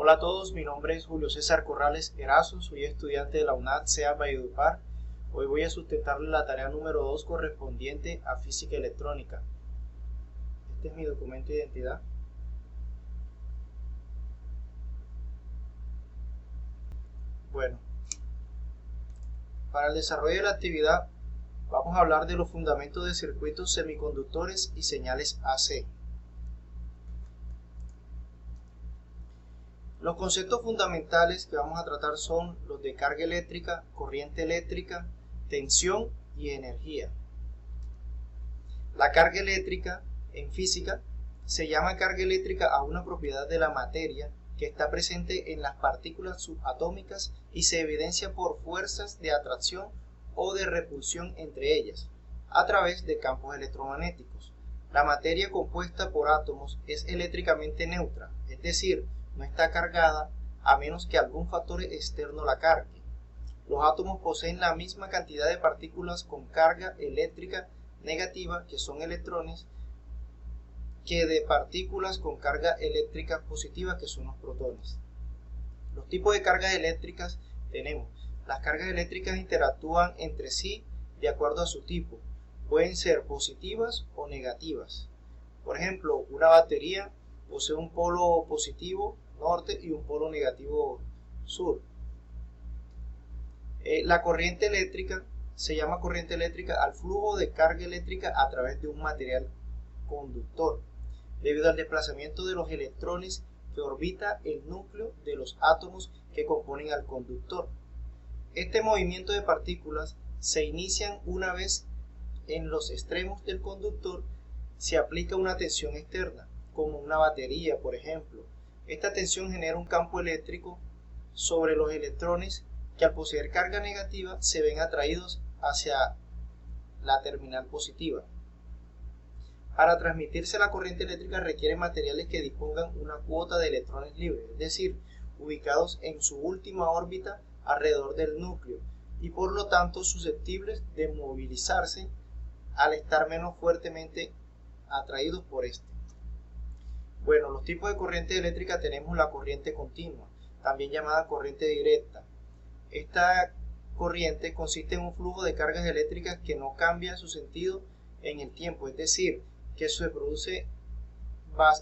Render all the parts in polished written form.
Hola a todos, mi nombre es Julio César Corrales Erazo, soy estudiante de la UNAD SEA Valledupar. Hoy voy a sustentarle la tarea número 2 correspondiente a física electrónica. Este es mi documento de identidad. Bueno, para el desarrollo de la actividad vamos a hablar de los fundamentos de circuitos semiconductores y señales AC. Los conceptos fundamentales que vamos a tratar son los de carga eléctrica, corriente eléctrica, tensión y energía. La carga eléctrica en física se llama carga eléctrica a una propiedad de la materia que está presente en las partículas subatómicas y se evidencia por fuerzas de atracción o de repulsión entre ellas, a través de campos electromagnéticos. La materia compuesta por átomos es eléctricamente neutra, es decir, no está cargada a menos que algún factor externo la cargue. Los átomos poseen la misma cantidad de partículas con carga eléctrica negativa, que son electrones, que de partículas con carga eléctrica positiva, que son los protones. Los tipos de cargas eléctricas tenemos. Las cargas eléctricas interactúan entre sí de acuerdo a su tipo. Pueden ser positivas o negativas. Por ejemplo, una batería posee un polo positivo norte y un polo negativo sur. La corriente eléctrica se llama corriente eléctrica al flujo de carga eléctrica a través de un material conductor, debido al desplazamiento de los electrones que orbita el núcleo de los átomos que componen al conductor. Este movimiento de partículas se inicia una vez en los extremos del conductor se aplica una tensión externa, como una batería, por ejemplo. Esta tensión genera un campo eléctrico sobre los electrones que al poseer carga negativa se ven atraídos hacia la terminal positiva. Para transmitirse la corriente eléctrica requiere materiales que dispongan una cuota de electrones libres, es decir, ubicados en su última órbita alrededor del núcleo y por lo tanto susceptibles de movilizarse al estar menos fuertemente atraídos por este. Bueno, los tipos de corriente eléctrica tenemos la corriente continua, también llamada corriente directa. Esta corriente consiste en un flujo de cargas eléctricas que no cambia su sentido en el tiempo, es decir, que se produce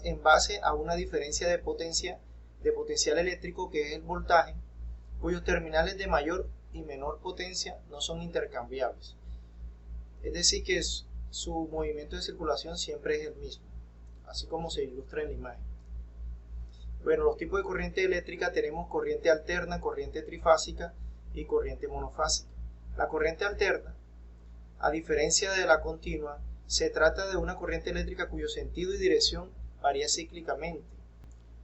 en base a una diferencia de potencial eléctrico, que es el voltaje, cuyos terminales de mayor y menor potencia no son intercambiables. Es decir, que su movimiento de circulación siempre es el mismo, así como se ilustra en la imagen. Bueno, los tipos de corriente eléctrica tenemos corriente alterna, corriente trifásica y corriente monofásica. La corriente alterna, a diferencia de la continua, se trata de una corriente eléctrica cuyo sentido y dirección varía cíclicamente.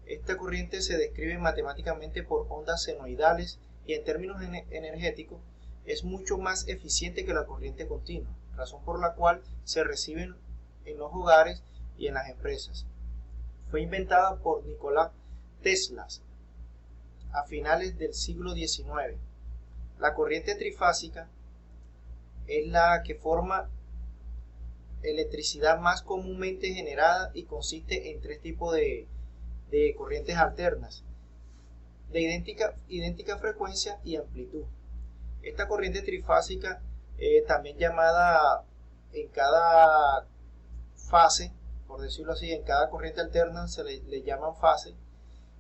Esta corriente se describe matemáticamente por ondas senoidales y en términos energéticos es mucho más eficiente que la corriente continua, razón por la cual se reciben en los hogares y en las empresas. Fue inventada por Nikola Tesla a finales del siglo XIX. La corriente trifásica es la que forma electricidad más comúnmente generada y consiste en tres tipos de corrientes alternas de idéntica frecuencia y amplitud. Esta corriente trifásica, también llamada en cada fase, por decirlo así, en cada corriente alterna se le llaman fase.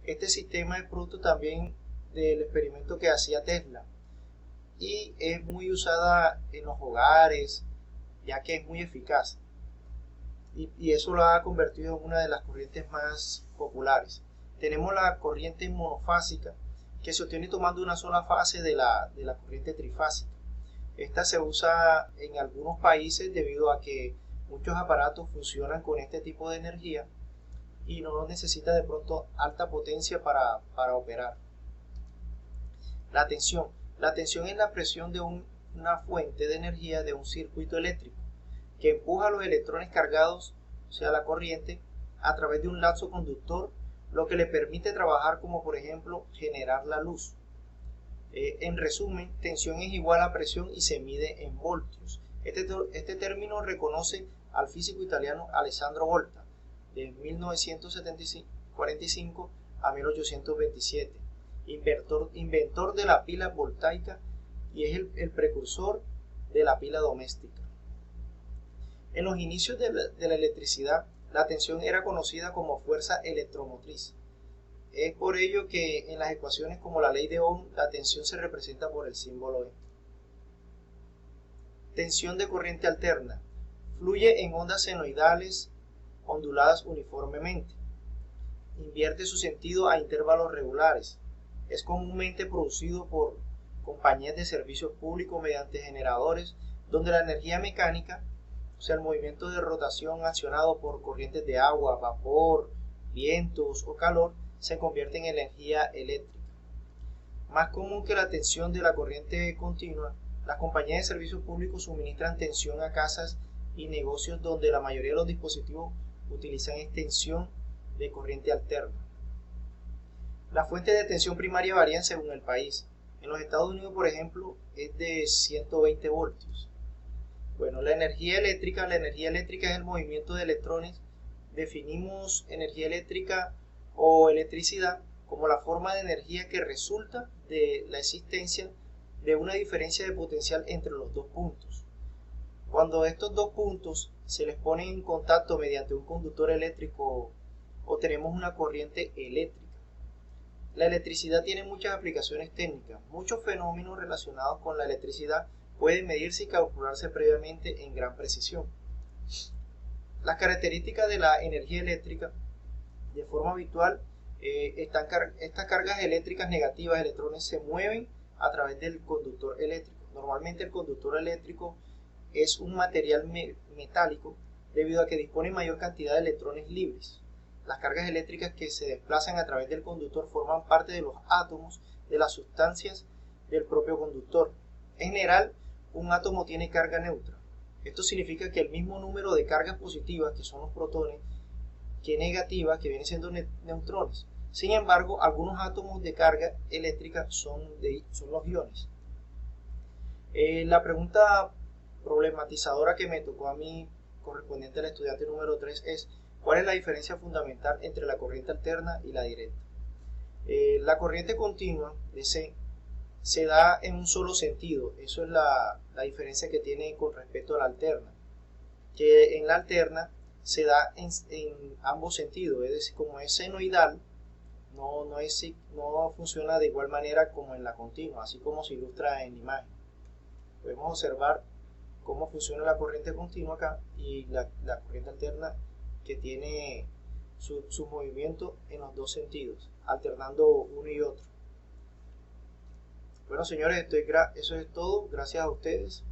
Este sistema es producto también del experimento que hacía Tesla y es muy usada en los hogares, ya que es muy eficaz y eso lo ha convertido en una de las corrientes más populares. Tenemos la corriente monofásica, que se obtiene tomando una sola fase de la corriente trifásica. Esta se usa en algunos países debido a que muchos aparatos funcionan con este tipo de energía y no necesita de pronto alta potencia para operar. La tensión. La tensión es la presión de una fuente de energía de un circuito eléctrico que empuja a los electrones cargados, o sea la corriente, a través de un lazo conductor, lo que le permite trabajar, como por ejemplo generar la luz. En resumen, tensión es igual a presión y se mide en voltios. Este término reconoce al físico italiano Alessandro Volta, de 1945 a 1827, inventor de la pila voltaica y es el precursor de la pila doméstica. En los inicios de la electricidad, la tensión era conocida como fuerza electromotriz. Es por ello que en las ecuaciones como la ley de Ohm, la tensión se representa por el símbolo E. Tensión de corriente alterna. Fluye en ondas senoidales onduladas uniformemente. Invierte su sentido a intervalos regulares. Es comúnmente producido por compañías de servicios públicos mediante generadores donde la energía mecánica, o sea, el movimiento de rotación accionado por corrientes de agua, vapor, vientos o calor, se convierte en energía eléctrica. Más común que la tensión de la corriente continua, las compañías de servicios públicos suministran tensión a casas y negocios donde la mayoría de los dispositivos utilizan extensión de corriente alterna. Las fuentes de tensión primaria varían según el país. En los Estados Unidos, por ejemplo, es de 120 voltios. Bueno, la energía eléctrica es el movimiento de electrones. Definimos energía eléctrica o electricidad como la forma de energía que resulta de la existencia de una diferencia de potencial entre los dos puntos. Cuando estos dos puntos se les pone en contacto mediante un conductor eléctrico, obtenemos una corriente eléctrica. La electricidad tiene muchas aplicaciones técnicas. Muchos fenómenos relacionados con la electricidad pueden medirse y calcularse previamente en gran precisión. Las características de la energía eléctrica, de forma habitual, estas cargas eléctricas negativas, electrones, se mueven a través del conductor eléctrico. Normalmente el conductor eléctrico es un material metálico debido a que dispone mayor cantidad de electrones libres. Las cargas eléctricas que se desplazan a través del conductor forman parte de los átomos de las sustancias del propio conductor. En general, un átomo tiene carga neutra. Esto significa que el mismo número de cargas positivas, que son los protones, que negativas, que vienen siendo neutrones. Sin embargo, algunos átomos de carga eléctrica son los iones. La pregunta problematizadora que me tocó a mí, correspondiente al estudiante número 3, es: ¿cuál es la diferencia fundamental entre la corriente alterna y la directa? La corriente continua, DC, se da en un solo sentido. Eso es la diferencia que tiene con respecto a la alterna. Que en la alterna se da en ambos sentidos, es decir, como es senoidal, no funciona de igual manera como en la continua, así como se ilustra en la imagen. Podemos observar cómo funciona la corriente continua acá y la corriente alterna, que tiene su movimiento en los dos sentidos, alternando uno y otro. Bueno, señores, eso es todo. Gracias a ustedes.